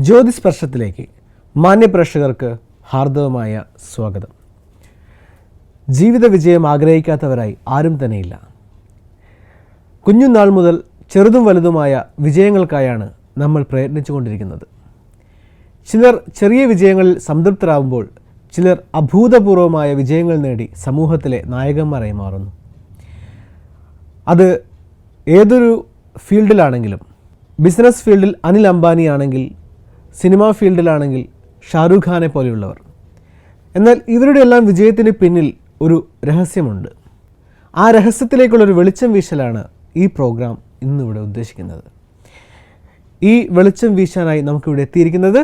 ജ്യോതിസ്പർശത്തിലേക്ക് മാന്യപ്രേക്ഷകർക്ക് ഹാർദവമായ സ്വാഗതം. ജീവിത വിജയം ആഗ്രഹിക്കാത്തവരായി ആരും തന്നെയില്ല. കുഞ്ഞുനാൾ മുതൽ ചെറുതും വലുതുമായ വിജയങ്ങൾക്കായാണ് നമ്മൾ പ്രയത്നിച്ചുകൊണ്ടിരിക്കുന്നത്. ചിലർ ചെറിയ വിജയങ്ങളിൽ സംതൃപ്തരാകുമ്പോൾ ചിലർ അഭൂതപൂർവമായ വിജയങ്ങൾ നേടി സമൂഹത്തിലെ നായകന്മാരായി മാറുന്നു. അത് ഏതൊരു ഫീൽഡിലാണെങ്കിലും, ബിസിനസ് ഫീൽഡിൽ അനിൽ അംബാനി ആണെങ്കിൽ, സിനിമാ ഫീൽഡിലാണെങ്കിൽ ഷാരൂഖ് ഖാനെ പോലെയുള്ളവർ. എന്നാൽ ഇവരുടെ എല്ലാം വിജയത്തിന് പിന്നിൽ ഒരു രഹസ്യമുണ്ട്. ആ രഹസ്യത്തിലേക്കുള്ളൊരു വെളിച്ചം വീശലാണ് ഈ പ്രോഗ്രാം ഇന്നിവിടെ ഉദ്ദേശിക്കുന്നത്. ഈ വെളിച്ചം വീശാനായി നമുക്കിവിടെ എത്തിയിരിക്കുന്നത്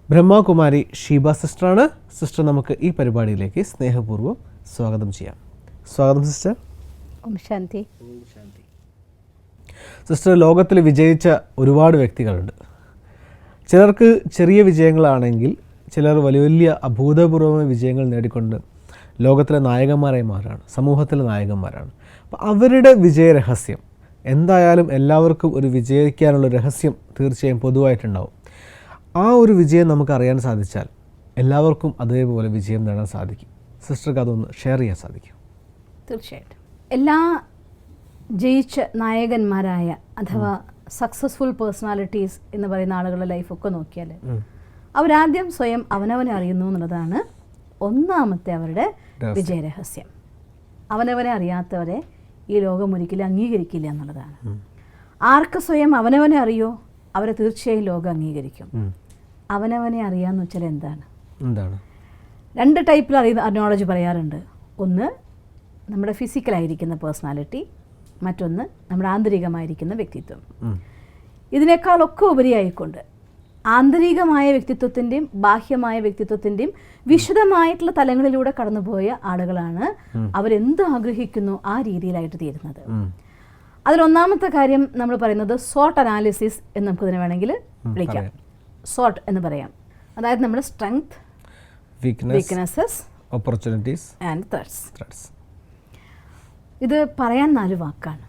ബ്രഹ്മകുമാരി ഷീബ സിസ്റ്ററാണ്. സിസ്റ്റർ, നമുക്ക് ഈ പരിപാടിയിലേക്ക് സ്നേഹപൂർവ്വം സ്വാഗതം ചെയ്യാം. സ്വാഗതം സിസ്റ്റർ. ഓം ശാന്തി. സിസ്റ്റർ, ലോകത്തിൽ വിജയിച്ച ഒരുപാട് വ്യക്തികളുണ്ട്. ചിലർക്ക് ചെറിയ വിജയങ്ങളാണെങ്കിൽ ചിലർ വലിയ വലിയ അഭൂതപൂർവമായ വിജയങ്ങൾ നേടിക്കൊണ്ട് ലോകത്തിലെ നായകന്മാരായി മാറാണ്, സമൂഹത്തിലെ നായകന്മാരാണ്. അപ്പോൾ അവരുടെ വിജയരഹസ്യം എന്തായാലും എല്ലാവർക്കും ഒരു വിജയിക്കാനുള്ള രഹസ്യം തീർച്ചയായും പൊതുവായിട്ടുണ്ടാവും. ആ ഒരു വിജയം നമുക്ക് അറിയാൻ സാധിച്ചാൽ എല്ലാവർക്കും അതേപോലെ വിജയം നേടാൻ സാധിക്കും. സിസ്റ്റർക്ക് അതൊന്ന് ഷെയർ ചെയ്യാൻ സാധിക്കും? തീർച്ചയായിട്ടും. എല്ലാ ജയിച്ച നായകന്മാരായ അഥവാ സക്സസ്ഫുൾ പേഴ്സണാലിറ്റീസ് എന്ന് പറയുന്ന ആളുകളുടെ ലൈഫൊക്കെ നോക്കിയാൽ അവരാദ്യം സ്വയം അവനവനെ അറിയുന്നു എന്നുള്ളതാണ് ഒന്നാമത്തെ അവരുടെ വിജയരഹസ്യം. അവനവനെ അറിയാത്തവരെ ഈ ലോകം ഒരിക്കലും അംഗീകരിക്കില്ല എന്നുള്ളതാണ്. ആർക്ക് സ്വയം അവനവനെ അറിയോ അവരെ തീർച്ചയായും ലോകം അംഗീകരിക്കും. അവനവനെ അറിയാമെന്ന് വെച്ചാൽ എന്താണ്? രണ്ട് ടൈപ്പിൽ അക്നോളജ് പറയാറുണ്ട്. ഒന്ന് നമ്മുടെ ഫിസിക്കലായിരിക്കുന്ന പേഴ്സണാലിറ്റി, മറ്റൊന്ന് നമ്മുടെ ആന്തരികമായിരിക്കുന്ന വ്യക്തിത്വം. ഇതിനേക്കാളൊക്കെ ഉപരിയായിക്കൊണ്ട് ആന്തരികമായ വ്യക്തിത്വത്തിൻ്റെയും ബാഹ്യമായ വ്യക്തിത്വത്തിൻ്റെയും വിശദമായിട്ടുള്ള തലങ്ങളിലൂടെ കടന്നുപോയ ആളുകളാണ് അവരെന്ത് ആഗ്രഹിക്കുന്നു ആ രീതിയിലായിട്ട് തീരുന്നത്. അതിലൊന്നാമത്തെ കാര്യം നമ്മൾ പറയുന്നത് സോട്ട് അനാലിസിസ് എന്ന് നമുക്കിതിനെ വേണമെങ്കിൽ വിളിക്കാം. സോട്ട് എന്ന് പറയാം. അതായത് നമ്മുടെ strength, weaknesses, opportunities and threats. ഇത് പറയാൻ 4 വാക്കാണ്.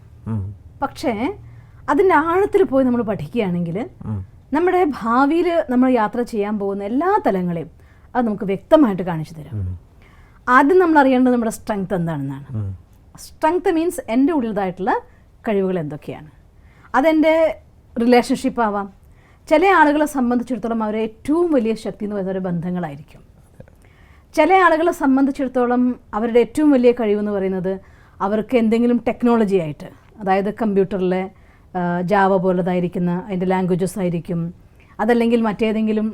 പക്ഷേ അതിൻ്റെ ആഴത്തിൽ പോയി നമ്മൾ പഠിക്കുകയാണെങ്കിൽ നമ്മുടെ ഭാവിയിൽ നമ്മൾ യാത്ര ചെയ്യാൻ പോകുന്ന എല്ലാ തലങ്ങളെയും അത് നമുക്ക് വ്യക്തമായിട്ട് കാണിച്ചു തരാം. ആദ്യം നമ്മൾ അറിയേണ്ടത് നമ്മുടെ സ്ട്രെങ്ത് എന്താണെന്നാണ്. സ്ട്രെങ്ത് മീൻസ് എൻ്റെ ഉള്ളിലതായിട്ടുള്ള കഴിവുകൾ എന്തൊക്കെയാണ്. അതെൻ്റെ റിലേഷൻഷിപ്പ് ആവാം. ചില ആളുകളെ സംബന്ധിച്ചിടത്തോളം അവരെ ഏറ്റവും വലിയ ശക്തി എന്ന് പറയുന്ന ബന്ധങ്ങളായിരിക്കും. ചില ആളുകളെ സംബന്ധിച്ചിടത്തോളം അവരുടെ ഏറ്റവും വലിയ കഴിവെന്ന് പറയുന്നത് അവർക്ക് എന്തെങ്കിലും ടെക്നോളജി ആയിട്ട്, അതായത് കമ്പ്യൂട്ടറിലെ ജാവ പോലതായിരിക്കുന്ന അതിൻ്റെ ലാംഗ്വേജസ് ആയിരിക്കും. അതല്ലെങ്കിൽ മറ്റേതെങ്കിലും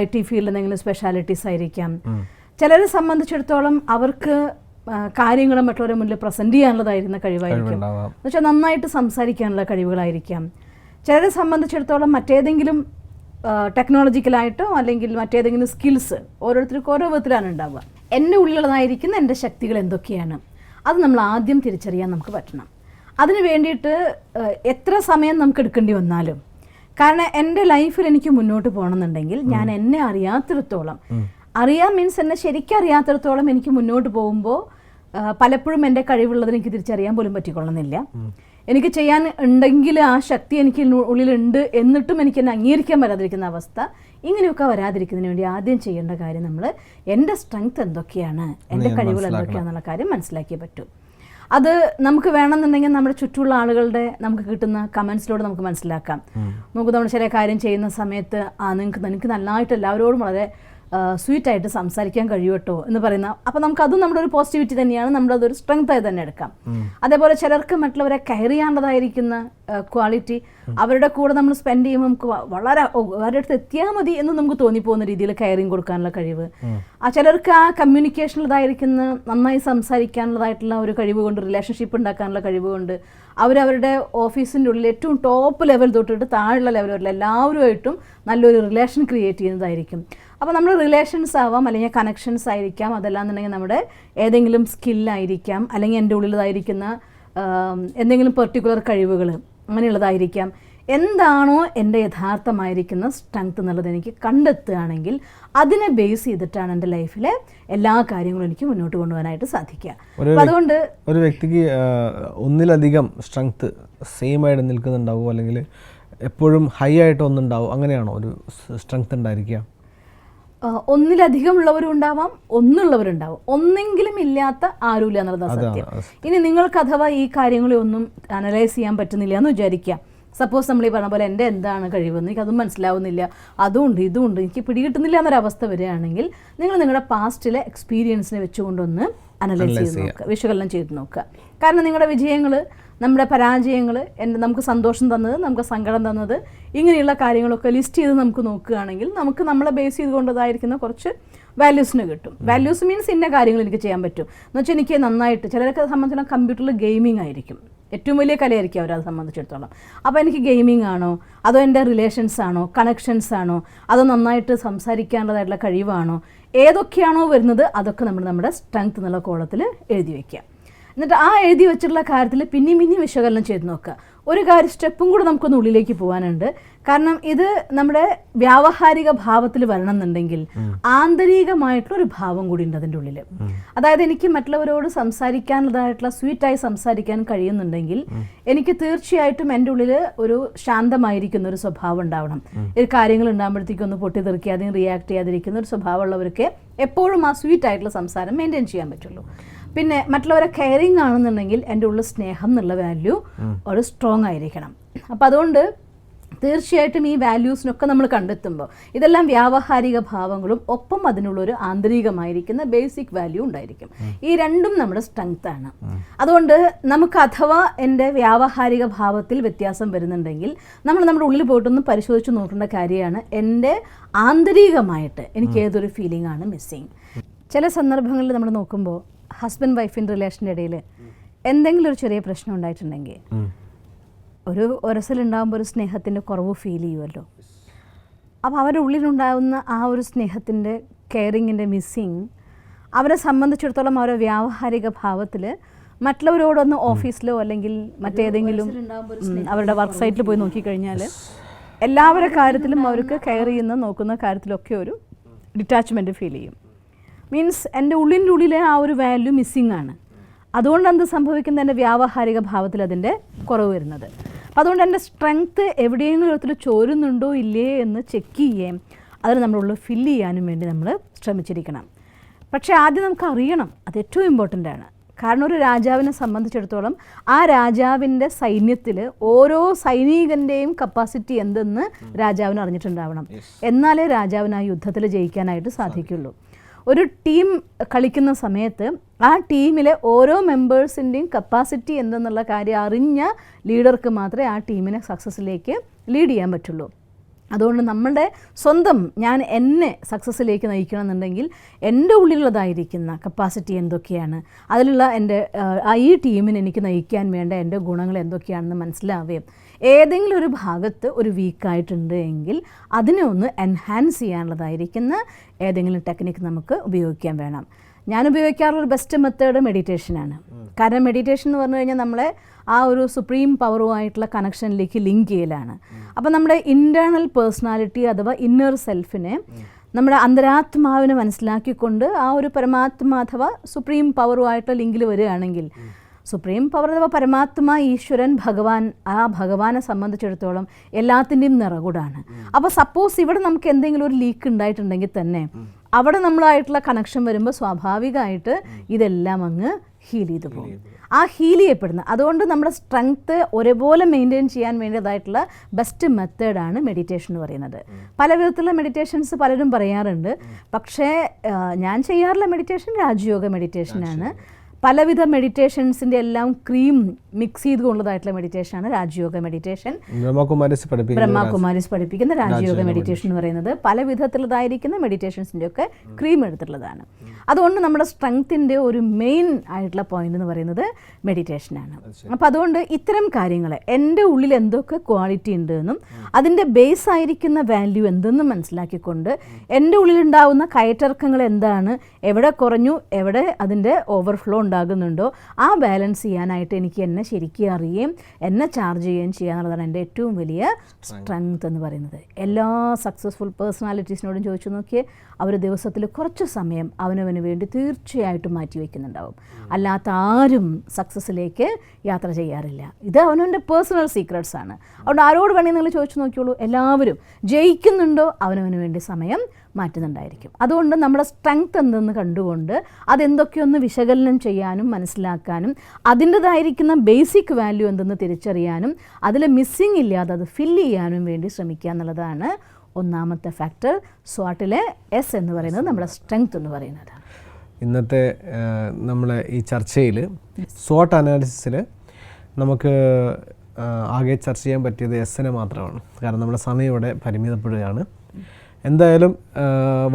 IT ഫീൽഡിൽ എന്തെങ്കിലും സ്പെഷ്യാലിറ്റീസ് ആയിരിക്കാം. ചിലരെ സംബന്ധിച്ചിടത്തോളം അവർക്ക് കാര്യങ്ങൾ മറ്റുള്ളവരെ മുന്നിൽ പ്രസൻറ്റ് ചെയ്യാനുള്ളതായിരുന്ന കഴിവായിരിക്കും. എന്ന് വെച്ചാൽ നന്നായിട്ട് സംസാരിക്കാനുള്ള കഴിവുകളായിരിക്കാം. ചിലരെ സംബന്ധിച്ചിടത്തോളം മറ്റേതെങ്കിലും ടെക്നോളജിക്കലായിട്ടോ അല്ലെങ്കിൽ മറ്റേതെങ്കിലും സ്കിൽസ്, ഓരോരുത്തർക്കും ഓരോ വിധത്തിലാണ് ഉണ്ടാവുക. എൻ്റെ ഉള്ളിലുള്ളതായിരിക്കുന്ന എൻ്റെ ശക്തികൾ എന്തൊക്കെയാണ് അത് നമ്മൾ ആദ്യം തിരിച്ചറിയാൻ നമുക്ക് പറ്റണം. അതിന് വേണ്ടിയിട്ട് എത്ര സമയം നമുക്ക് എടുക്കേണ്ടി വന്നാലും, കാരണം എൻ്റെ ലൈഫിൽ എനിക്ക് മുന്നോട്ട് പോകണമെന്നുണ്ടെങ്കിൽ ഞാൻ എന്നെ അറിയാത്തിടത്തോളം, അറിയാം മീൻസ് എന്നെ ശരിക്കും അറിയാത്തിടത്തോളം എനിക്ക് മുന്നോട്ട് പോകുമ്പോൾ പലപ്പോഴും എൻ്റെ കഴിവുള്ളത് എനിക്ക് തിരിച്ചറിയാൻ പോലും പറ്റിക്കൊള്ളുന്നില്ല. എനിക്ക് ചെയ്യാൻ ഉണ്ടെങ്കിൽ ആ ശക്തി എനിക്ക് ഉള്ളിലുണ്ട് എന്നിട്ടും എനിക്ക് എന്നെ അംഗീകരിക്കാൻ വരാതിരിക്കുന്ന അവസ്ഥ, ഇങ്ങനെയൊക്കെ വരാതിരിക്കുന്നതിന് വേണ്ടി ആദ്യം ചെയ്യേണ്ട കാര്യം നമ്മൾ എൻ്റെ സ്ട്രെങ്ത് എന്തൊക്കെയാണ്, എൻ്റെ കഴിവുകൾ എന്തൊക്കെയാണെന്നുള്ള കാര്യം മനസ്സിലാക്കിയേ പറ്റൂ. അത് നമുക്ക് വേണമെന്നുണ്ടെങ്കിൽ നമ്മുടെ ചുറ്റുമുള്ള ആളുകളുടെ നമുക്ക് കിട്ടുന്ന കമൻസിലൂടെ നമുക്ക് മനസ്സിലാക്കാം. നമുക്ക് നമ്മൾ ചില കാര്യം ചെയ്യുന്ന സമയത്ത് നിങ്ങൾക്ക് നല്ലതായിട്ട് എല്ലാവരോടും വളരെ സ്വീറ്റായിട്ട് സംസാരിക്കാൻ കഴിയുമട്ടോ എന്ന് പറയുന്ന, അപ്പോൾ നമുക്കതും നമ്മുടെ ഒരു പോസിറ്റിവിറ്റി തന്നെയാണ്, നമ്മളതൊരു സ്ട്രെങ്ത് ആയി തന്നെ എടുക്കാം. അതേപോലെ ചിലർക്ക് മറ്റുള്ളവരെ കെയർ ചെയ്യാനുള്ളതായിരിക്കുന്ന ക്വാളിറ്റി, അവരുടെ കൂടെ നമ്മൾ സ്പെൻഡ് ചെയ്യുമ്പോൾ നമുക്ക് വളരെ അവരുടെ അടുത്ത് എത്തിയാൽ മതി എന്ന് നമുക്ക് തോന്നിപ്പോകുന്ന രീതിയിൽ കെയറിങ് കൊടുക്കാനുള്ള കഴിവ്. ചിലർക്ക് ആ കമ്മ്യൂണിക്കേഷനുള്ളതായിരിക്കുന്ന നന്നായി സംസാരിക്കാനുള്ളതായിട്ടുള്ള ഒരു കഴിവ് കൊണ്ട്, റിലേഷൻഷിപ്പ് ഉണ്ടാക്കാനുള്ള കഴിവ് കൊണ്ട് അവരവരുടെ ഓഫീസിൻ്റെ ഉള്ളിൽ ഏറ്റവും ടോപ്പ് ലെവൽ തൊട്ടിട്ട് താഴെയുള്ള ലെവൽ വരെ എല്ലാവരുമായിട്ടും നല്ലൊരു റിലേഷൻ ക്രിയേറ്റ് ചെയ്യുന്നതായിരിക്കും. അപ്പോൾ നമ്മൾ റിലേഷൻസ് ആവാം, അല്ലെങ്കിൽ കണക്ഷൻസ് ആയിരിക്കാം, അതല്ലാന്നുണ്ടെങ്കിൽ നമ്മുടെ ഏതെങ്കിലും സ്കില്ലായിരിക്കാം, അല്ലെങ്കിൽ എൻ്റെ ഉള്ളിലതായിരിക്കുന്ന എന്തെങ്കിലും പെർട്ടിക്കുലർ കഴിവുകൾ അങ്ങനെയുള്ളതായിരിക്കാം. എന്താണോ എൻ്റെ യഥാർത്ഥമായിരിക്കുന്ന സ്ട്രെങ്ത് എന്നുള്ളത് എനിക്ക് കണ്ടെത്തുകയാണെങ്കിൽ അതിനെ ബേസ് ചെയ്തിട്ടാണ് എൻ്റെ ലൈഫിലെ എല്ലാ കാര്യങ്ങളും എനിക്ക് മുന്നോട്ട് കൊണ്ടുപോകാനായിട്ട് സാധിക്കുക. അതുകൊണ്ട് ഒരു വ്യക്തിക്ക് ഒന്നിലധികം സ്ട്രെങ്ത് സെയിം ആയിട്ട് നിൽക്കുന്നുണ്ടാവും, അല്ലെങ്കിൽ എപ്പോഴും ഹൈ ആയിട്ട് ഒന്നുണ്ടാവും, അങ്ങനെയാണോ ഒരു സ്ട്രെങ്ത് ഉണ്ടായിരിക്കുക? ഒന്നിലധികം ഉള്ളവരും ഉണ്ടാവാം, ഒന്നുള്ളവരുണ്ടാവും. ഒന്നെങ്കിലും ഇല്ലാത്ത ആരുമില്ല എന്നുള്ളതാണ് സത്യം. ഇനി നിങ്ങൾക്ക് അഥവാ ഈ കാര്യങ്ങളൊന്നും അനലൈസ് ചെയ്യാൻ പറ്റുന്നില്ല എന്ന് വിചാരിക്കാം. സപ്പോസ് നമ്മൾ ഈ പറഞ്ഞ പോലെ എൻ്റെ എന്താണ് കഴിവെന്ന് എനിക്കതും മനസ്സിലാവുന്നില്ല, അതുകൊണ്ട് ഇതുകൊണ്ട് എനിക്ക് പിടികിട്ടുന്നില്ല എന്നൊരവസ്ഥ വരികയാണെങ്കിൽ നിങ്ങൾ നിങ്ങളുടെ പാസ്റ്റിലെ എക്സ്പീരിയൻസിനെ വെച്ചുകൊണ്ടൊന്ന് അനലൈസ് ചെയ്ത് നോക്കുക, വിശകലനം ചെയ്ത് നോക്കുക. കാരണം നിങ്ങളുടെ വിജയങ്ങൾ, നമ്മുടെ പരാജയങ്ങൾ, നമുക്ക് സന്തോഷം തന്നത്, നമുക്ക് സങ്കടം തന്നത്, ഇങ്ങനെയുള്ള കാര്യങ്ങളൊക്കെ ലിസ്റ്റ് ചെയ്ത് നമുക്ക് നോക്കുകയാണെങ്കിൽ നമുക്ക് നമ്മളെ ബേസ് ചെയ്തുകൊണ്ടതായിരിക്കുന്ന കുറച്ച് വാല്യൂസിന് കിട്ടും. വാല്യൂസ് മീൻസ് ഇന്ന കാര്യങ്ങൾ എനിക്ക് ചെയ്യാൻ പറ്റും എന്ന് വെച്ചാൽ എനിക്ക് നന്നായിട്ട്, ചിലരൊക്കെ സംബന്ധിച്ചിടത്തോളം കമ്പ്യൂട്ടറിൽ ഗെയിമിംഗ് ആയിരിക്കും ഏറ്റവും വലിയ കലയായിരിക്കും അവരത് സംബന്ധിച്ചിടത്തോളം. അപ്പോൾ എനിക്ക് ഗെയിമിംഗ് ആണോ, അതോ എൻ്റെ റിലേഷൻസ് ആണോ, കണക്ഷൻസ് ആണോ, അതോ നന്നായിട്ട് സംസാരിക്കാനുള്ളതായിട്ടുള്ള കഴിവാണോ, ഏതൊക്കെയാണോ വരുന്നത് അതൊക്കെ നമ്മൾ നമ്മുടെ സ്ട്രെങ്ത് എന്നുള്ള കോളത്തിൽ എഴുതി വയ്ക്കുക. എന്നിട്ട് ആ എഴുതി വെച്ചിട്ടുള്ള കാര്യത്തിൽ പിന്നെയും വിശകലനം ചെയ്ത് നോക്കുക. ഒരു കാര്യം സ്റ്റെപ്പും കൂടെ നമുക്കൊന്ന് ഉള്ളിലേക്ക് പോകാനുണ്ട്. കാരണം ഇത് നമ്മുടെ വ്യാവഹാരിക ഭാവത്തിൽ വരണം എന്നുണ്ടെങ്കിൽ ആന്തരികമായിട്ടുള്ളൊരു ഭാവം കൂടി ഉണ്ട് അതിൻ്റെ ഉള്ളിൽ. അതായത് എനിക്ക് മറ്റുള്ളവരോട് സംസാരിക്കാനുള്ളതായിട്ടുള്ള സ്വീറ്റായി സംസാരിക്കാൻ കഴിയുന്നുണ്ടെങ്കിൽ എനിക്ക് തീർച്ചയായിട്ടും എൻ്റെ ഉള്ളിൽ ഒരു ശാന്തമായിരിക്കുന്ന ഒരു സ്വഭാവം ഉണ്ടാവണം. ഒരു കാര്യങ്ങൾ ഉണ്ടാകുമ്പോഴത്തേക്കും ഒന്ന് പൊട്ടിത്തെറിക്കാതെയും റിയാക്ട് ചെയ്യാതിരിക്കുന്ന ഒരു സ്വഭാവമുള്ളവർക്ക് എപ്പോഴും ആ സ്വീറ്റായിട്ടുള്ള സംസാരം മെയിൻറ്റെയിൻ ചെയ്യാൻ പറ്റുള്ളൂ. പിന്നെ മറ്റുള്ളവരെ കെയറിങ് ആണെന്നുണ്ടെങ്കിൽ എൻ്റെ ഉള്ളിൽ സ്നേഹം എന്നുള്ള വാല്യൂ ഒരു സ്ട്രോങ് ആയിരിക്കണം. അപ്പം അതുകൊണ്ട് തീർച്ചയായിട്ടും ഈ വാല്യൂസിനൊക്കെ നമ്മൾ കണ്ടെത്തുമ്പോൾ ഇതെല്ലാം വ്യാവഹാരിക ഭാവങ്ങളും ഒപ്പം അതിനുള്ളൊരു ആന്തരികമായിരിക്കുന്ന ബേസിക് വാല്യൂ ഉണ്ടായിരിക്കും. ഈ രണ്ടും നമ്മുടെ സ്ട്രെങ്ത് ആണ്. അതുകൊണ്ട് നമുക്ക് അഥവാ എൻ്റെ വ്യാവഹാരിക ഭാവത്തിൽ വ്യത്യാസം വരുന്നുണ്ടെങ്കിൽ നമ്മൾ നമ്മുടെ ഉള്ളിൽ പോയിട്ടൊന്ന് പരിശോധിച്ച് നോക്കേണ്ട കാര്യമാണ് എൻ്റെ ആന്തരികമായിട്ട് എനിക്ക് ഏതൊരു ഫീലിംഗ് ആണ് മിസ്സിങ്. ചില സന്ദർഭങ്ങളിൽ നമ്മൾ നോക്കുമ്പോൾ ഹസ്ബൻഡ് വൈഫിൻ്റെ റിലേഷൻ്റെ ഇടയിൽ എന്തെങ്കിലും ഒരു ചെറിയ പ്രശ്നം ഉണ്ടായിട്ടുണ്ടെങ്കിൽ ഒരു ഒരസലുണ്ടാകുമ്പോൾ ഒരു സ്നേഹത്തിൻ്റെ കുറവ് ഫീൽ ചെയ്യുമല്ലോ. അപ്പോൾ അവരുടെ ഉള്ളിലുണ്ടാകുന്ന ആ ഒരു സ്നേഹത്തിൻ്റെ കെയറിങ്ങിൻ്റെ മിസ്സിങ് അവരെ സംബന്ധിച്ചിടത്തോളം അവരുടെ വ്യാവഹാരിക ഭാവത്തിൽ മറ്റുള്ളവരോടൊന്ന് ഓഫീസിലോ അല്ലെങ്കിൽ മറ്റേതെങ്കിലും അവരുടെ വർക്ക് സൈറ്റിൽ പോയി നോക്കിക്കഴിഞ്ഞാൽ എല്ലാവരുടെ കാര്യത്തിലും അവർക്ക് കെയർ ചെയ്യുന്ന നോക്കുന്ന കാര്യത്തിലൊക്കെ ഒരു ഡിറ്റാച്ച്മെൻറ്റ് ഫീൽ ചെയ്യും. മീൻസ് എൻ്റെ ഉള്ളിൻ്റെ ഉള്ളിലെ ആ ഒരു വാല്യൂ മിസ്സിങ് ആണ്. അതുകൊണ്ട് എന്ത് സംഭവിക്കുന്നത്, എൻ്റെ വ്യാവഹാരിക ഭാവത്തിൽ അതിൻ്റെ കുറവ് വരുന്നത്. അപ്പോൾ അതുകൊണ്ട് എൻ്റെ സ്ട്രെങ്ത്ത് എവിടെയെങ്കിലും വിധത്തിൽ ചോരുന്നുണ്ടോ ഇല്ലേ എന്ന് ചെക്ക് ചെയ്യുകയും അതിന് നമ്മളുള്ള ഫില്ല് ചെയ്യാനും വേണ്ടി നമ്മൾ ശ്രമിച്ചിരിക്കണം. പക്ഷേ ആദ്യം നമുക്ക് അറിയണം, അത് ഏറ്റവും ഇമ്പോർട്ടൻ്റ് ആണ്. കാരണം ഒരു രാജാവിനെ സംബന്ധിച്ചിടത്തോളം ആ രാജാവിൻ്റെ സൈന്യത്തിൽ ഓരോ സൈനികൻ്റെയും കപ്പാസിറ്റി എന്തെന്ന് രാജാവിന് അറിഞ്ഞിട്ടുണ്ടാവണം. എന്നാലേ രാജാവിന് ആ യുദ്ധത്തിൽ ജയിക്കാനായിട്ട് സാധിക്കുള്ളൂ. ഒരു ടീം കളിക്കുന്ന സമയത്ത് ആ ടീമിലെ ഓരോ മെമ്പേഴ്സിൻ്റെയും കപ്പാസിറ്റി എന്തെന്നുള്ള കാര്യം അറിഞ്ഞ ലീഡർക്ക് മാത്രമേ ആ ടീമിനെ സക്സസ്സിലേക്ക് ലീഡ് ചെയ്യാൻ പറ്റുള്ളൂ. അതുകൊണ്ട് നമ്മളുടെ സ്വന്തം എന്നെ സക്സസ്സിലേക്ക് നയിക്കണമെന്നുണ്ടെങ്കിൽ എൻ്റെ ഉള്ളിലുള്ളതായിരിക്കുന്ന കപ്പാസിറ്റി എന്തൊക്കെയാണ്, അതിലുള്ള എൻ്റെ ഈ ടീമിനെ എനിക്ക് നയിക്കാൻ വേണ്ട എൻ്റെ ഗുണങ്ങൾ എന്തൊക്കെയാണെന്ന് മനസ്സിലാവുകയും ഏതെങ്കിലും ഒരു ഭാഗത്ത് ഒരു വീക്കായിട്ടുണ്ട് എങ്കിൽ അതിനെ ഒന്ന് എൻഹാൻസ് ചെയ്യാനുള്ളതായിരിക്കുന്ന ഏതെങ്കിലും ടെക്നിക്ക് നമുക്ക് ഉപയോഗിക്കാൻ വേണം. ഞാൻ ഉപയോഗിക്കാറുള്ള ഒരു ബെസ്റ്റ് മെത്തേഡ് മെഡിറ്റേഷനാണ്. കാരണം മെഡിറ്റേഷൻ എന്ന് പറഞ്ഞു കഴിഞ്ഞാൽ നമ്മളെ ആ ഒരു സുപ്രീം പവറുമായിട്ടുള്ള കണക്ഷനിലേക്ക് ലിങ്ക് ചെയ്യലാണ്. അപ്പോൾ നമ്മുടെ ഇൻറ്റേർണൽ പേഴ്സണാലിറ്റി അഥവാ ഇന്നർ സെൽഫിനെ, നമ്മുടെ അന്തരാത്മാവിനെ മനസ്സിലാക്കിക്കൊണ്ട് ആ ഒരു പരമാത്മ അഥവാ സുപ്രീം പവറുമായിട്ടുള്ള ലിങ്കിൽ വരികയാണെങ്കിൽ, സുപ്രീം പവർ അഥവാ പരമാത്മ ഈശ്വരൻ ഭഗവാൻ, ആ ഭഗവാനെ സംബന്ധിച്ചിടത്തോളം എല്ലാത്തിൻ്റെയും നിറകൂടാണ്. അപ്പോൾ സപ്പോസ് ഇവിടെ നമുക്ക് എന്തെങ്കിലും ഒരു ലീക്ക് ഉണ്ടായിട്ടുണ്ടെങ്കിൽ തന്നെ അവിടെ നമ്മളായിട്ടുള്ള കണക്ഷൻ വരുമ്പോൾ സ്വാഭാവികമായിട്ട് ഇതെല്ലാം അങ്ങ് ഹീൽ ചെയ്തു പോകും. ആ ഹീൽ ചെയ്യപ്പെടുന്ന, അതുകൊണ്ട് നമ്മുടെ സ്ട്രെങ്ത്ത് ഒരേപോലെ മെയിൻറ്റെയിൻ ചെയ്യാൻ വേണ്ടതായിട്ടുള്ള ബെസ്റ്റ് മെത്തേഡാണ് മെഡിറ്റേഷൻ എന്ന് പറയുന്നത്. പല വിധത്തിലുള്ള മെഡിറ്റേഷൻസ് പലരും പറയാറുണ്ട്. പക്ഷേ ഞാൻ ചെയ്യാറുള്ള മെഡിറ്റേഷൻ രാജയോഗ മെഡിറ്റേഷനാണ്. പലവിധ മെഡിറ്റേഷൻസിൻ്റെ എല്ലാം ക്രീം മിക്സ് ചെയ്തുകൊണ്ടതായിട്ടുള്ള മെഡിറ്റേഷനാണ് രാജയോഗ മെഡിറ്റേഷൻ. ബ്രഹ്മകുമാരീസ് പഠിപ്പിക്കുന്ന രാജയോഗ മെഡിറ്റേഷൻ എന്ന് പറയുന്നത് പല വിധത്തിലുള്ളതായിരിക്കുന്ന മെഡിറ്റേഷൻസിൻ്റെ ഒക്കെ ക്രീം എടുത്തിട്ടുള്ളതാണ്. അതുകൊണ്ട് നമ്മുടെ സ്ട്രെങ്ത്തിൻ്റെ ഒരു മെയിൻ ആയിട്ടുള്ള പോയിന്റ് എന്ന് പറയുന്നത് മെഡിറ്റേഷനാണ്. അപ്പോൾ അതുകൊണ്ട് ഇത്തരം കാര്യങ്ങൾ എൻ്റെ ഉള്ളിൽ എന്തൊക്കെ ക്വാളിറ്റി ഉണ്ടെന്നും അതിൻ്റെ ബേസ് ആയിരിക്കുന്ന വാല്യൂ എന്തെന്നും മനസ്സിലാക്കിക്കൊണ്ട് എൻ്റെ ഉള്ളിലുണ്ടാവുന്ന കയറ്റിറക്കങ്ങൾ എന്താണ്, എവിടെ കുറഞ്ഞു, എവിടെ അതിൻ്റെ ഓവർഫ്ലോ ഉണ്ടാകുന്നുണ്ടോ ആ ബാലൻസ് ചെയ്യാനായിട്ട് എനിക്ക് എന്നെ ശരിക്കും അറിയുകയും എന്നെ ചാർജ് ചെയ്യുകയും ചെയ്യുക എന്നുള്ളതാണ് എൻ്റെ ഏറ്റവും വലിയ സ്ട്രെങ്ത് എന്ന് പറയുന്നത്. എല്ലാ സക്സസ്ഫുൾ പേഴ്സണാലിറ്റീസിനോടും ചോദിച്ചു നോക്കിയേ, അവർ ദിവസത്തിൽ കുറച്ച് സമയം അവനവന് വേണ്ടി തീർച്ചയായിട്ടും മാറ്റി വയ്ക്കുന്നുണ്ടാവും. അല്ലാത്ത ആരും സക്സസ്സിലേക്ക് യാത്ര ചെയ്യാറില്ല. ഇത് അവനവൻ്റെ പേഴ്സണൽ സീക്രട്സ് ആണ്. അതുകൊണ്ട് ആരോട് വേണമെങ്കിൽ നിങ്ങൾ ചോദിച്ചു നോക്കിയോളൂ, എല്ലാവരും ജയിക്കുന്നുണ്ടോ അവനവന് വേണ്ടി സമയം മാറ്റുന്നുണ്ടായിരിക്കും. അതുകൊണ്ട് നമ്മുടെ സ്ട്രെങ്ത് എന്തെന്ന് കണ്ടുകൊണ്ട് അതെന്തൊക്കെയൊന്ന് വിശകലനം ചെയ്യാനും മനസ്സിലാക്കാനും അതിൻ്റെതായിരിക്കുന്ന ബേസിക് വാല്യൂ എന്തെന്ന് തിരിച്ചറിയാനും അതിൽ മിസ്സിങ് ഇല്ലാതെ അത് ഫില്ല് ചെയ്യാനും വേണ്ടി ശ്രമിക്കുക എന്നുള്ളതാണ് ഒന്നാമത്തെ ഫാക്ടർ. സ്വാട്ടിലെ എസ് എന്ന് പറയുന്നത് നമ്മുടെ സ്ട്രെങ്ത് എന്ന് പറയുന്നതാണ്. ഇന്നത്തെ നമ്മളെ ഈ ചർച്ചയിൽ SWOT അനാലിസിസിൽ നമുക്ക് ആകെ ചർച്ച ചെയ്യാൻ പറ്റിയത് എസ്സിനെ മാത്രമാണ്. കാരണം നമ്മുടെ സമയം ഇവിടെ പരിമിതപ്പെടുകയാണ്. എന്തായാലും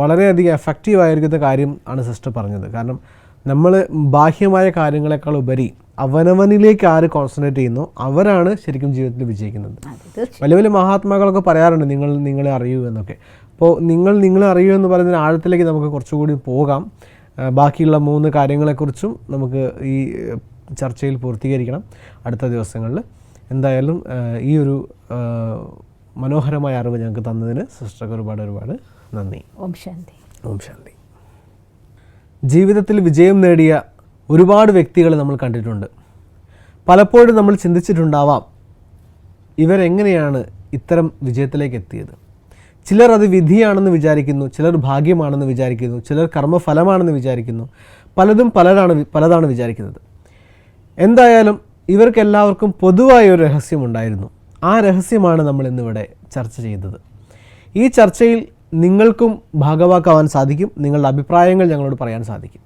വളരെയധികം എഫക്റ്റീവ് ആയിരിക്കുന്ന കാര്യം ആണ് സിസ്റ്റർ പറഞ്ഞത്. കാരണം നമ്മൾ ബാഹ്യമായ കാര്യങ്ങളെക്കാൾ ഉപരി അവനവനിലേക്ക് ആര് കോൺസെൻട്രേറ്റ് ചെയ്യുന്നു അവരാണ് ശരിക്കും ജീവിതത്തിൽ വിജയിക്കുന്നത്. വലിയ വലിയ മഹാത്മാക്കളൊക്കെ പറയാറുണ്ട് നിങ്ങളെ അറിയൂ എന്നൊക്കെ. അപ്പോൾ നിങ്ങളെ അറിയൂ എന്ന് പറയുന്നതിന് ആഴത്തിലേക്ക് നമുക്ക് കുറച്ചുകൂടി പോകാം. ബാക്കിയുള്ള 3 കാര്യങ്ങളെക്കുറിച്ചും നമുക്ക് ഈ ചർച്ചയിൽ പൂർത്തീകരിക്കണം അടുത്ത ദിവസങ്ങളിൽ. എന്തായാലും ഈ ഒരു മനോഹരമായ അറിവ് ഞങ്ങൾക്ക് തന്നതിന് സിസ്റ്റർക്ക് ഒരുപാട് നന്ദി. ഓം ശാന്തി. ഓം ശാന്തി. ജീവിതത്തിൽ വിജയം നേടിയ ഒരുപാട് വ്യക്തികൾ നമ്മൾ കണ്ടിട്ടുണ്ട്. പലപ്പോഴും നമ്മൾ ചിന്തിച്ചിട്ടുണ്ടാവാം, ഇവരെങ്ങനെയാണ് ഇത്തരം വിജയത്തിലേക്ക് എത്തിയത്. ചിലർ അത് വിധിയാണെന്ന് വിചാരിക്കുന്നു, ചിലർ ഭാഗ്യമാണെന്ന് വിചാരിക്കുന്നു, ചിലർ കർമ്മഫലമാണെന്ന് വിചാരിക്കുന്നു, പലതും പലതാണ് വിചാരിക്കുന്നത്. എന്തായാലും ഇവർക്കെല്ലാവർക്കും പൊതുവായ ഒരു രഹസ്യമുണ്ടായിരുന്നു. ആ രഹസ്യമാണ് നമ്മൾ ഇന്നിവിടെ ചർച്ച ചെയ്തത്. ഈ ചർച്ചയിൽ നിങ്ങൾക്കും ഭാഗവാക്കാവാൻ സാധിക്കും. നിങ്ങളുടെ അഭിപ്രായങ്ങൾ ഞങ്ങളോട് പറയാൻ സാധിക്കും.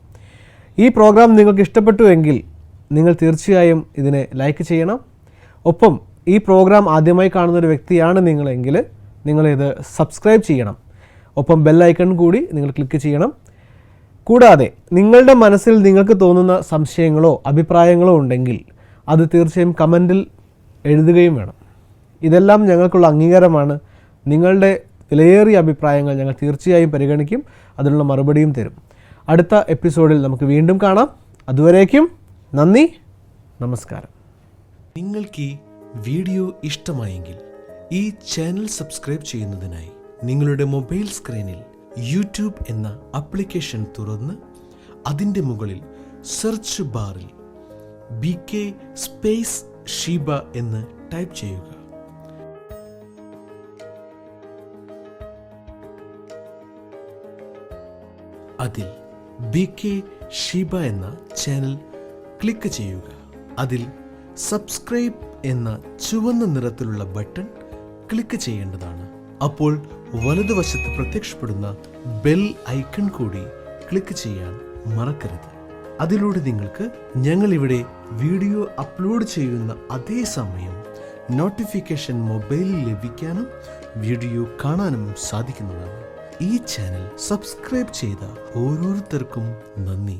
ഈ പ്രോഗ്രാം നിങ്ങൾക്ക് ഇഷ്ടപ്പെട്ടുവെങ്കിൽ നിങ്ങൾ തീർച്ചയായും ഇതിനെ ലൈക്ക് ചെയ്യണം. ഒപ്പം ഈ പ്രോഗ്രാം ആദ്യമായി കാണുന്നൊരു വ്യക്തിയാണ് നിങ്ങളെങ്കിൽ നിങ്ങളിത് സബ്സ്ക്രൈബ് ചെയ്യണം. ഒപ്പം ബെൽ ഐക്കൺ കൂടി നിങ്ങൾ ക്ലിക്ക് ചെയ്യണം. കൂടാതെ നിങ്ങളുടെ മനസ്സിൽ നിങ്ങൾക്ക് തോന്നുന്ന സംശയങ്ങളോ അഭിപ്രായങ്ങളോ ഉണ്ടെങ്കിൽ അത് തീർച്ചയായും കമൻറ്റിൽ എഴുതുകയും വേണം. ഇതെല്ലാം ഞങ്ങൾക്കുള്ള അംഗീകാരമാണ്. നിങ്ങളുടെ വിലയേറിയ അഭിപ്രായങ്ങൾ ഞങ്ങൾ തീർച്ചയായും പരിഗണിക്കും, അതിനുള്ള മറുപടിയും തരും. അടുത്ത എപ്പിസോഡിൽ നമുക്ക് വീണ്ടും കാണാം. അതുവരേക്കും നന്ദി, നമസ്കാരം. നിങ്ങൾക്ക് ഈ വീഡിയോ ഇഷ്ടമായെങ്കിൽ ഈ ചാനൽ സബ്സ്ക്രൈബ് ചെയ്യുന്നതിനായി നിങ്ങളുടെ മൊബൈൽ സ്ക്രീനിൽ യൂട്യൂബ് എന്ന ആപ്ലിക്കേഷൻ തുറന്ന് അതിൻ്റെ മുകളിൽ സെർച്ച് ബാറിൽ BK ഷീബ എന്ന് ടൈപ്പ് ചെയ്യുക. അതിൽ BK ഷീബ എന്ന ചാനൽ ക്ലിക്ക് ചെയ്യുക. അതിൽ സബ്സ്ക്രൈബ് എന്ന ചുവന്ന നിറത്തിലുള്ള ബട്ടൺ ക്ലിക്ക് ചെയ്യേണ്ടതാണ്. അപ്പോൾ വലതുവശത്ത് പ്രത്യക്ഷപ്പെടുന്ന ബെൽ ഐക്കൺ കൂടി ക്ലിക്ക് ചെയ്യാൻ മറക്കരുത്. അതിലൂടെ നിങ്ങൾക്ക് ഞങ്ങളിവിടെ വീഡിയോ അപ്ലോഡ് ചെയ്യുന്ന അതേ സമയം നോട്ടിഫിക്കേഷൻ മൊബൈലിൽ ലഭിക്കാനും വീഡിയോ കാണാനും സാധിക്കുന്നതാണ്. ഈ ചാനൽ സബ്സ്ക്രൈബ് ചെയ്ത ഓരോരുത്തർക്കും നന്ദി.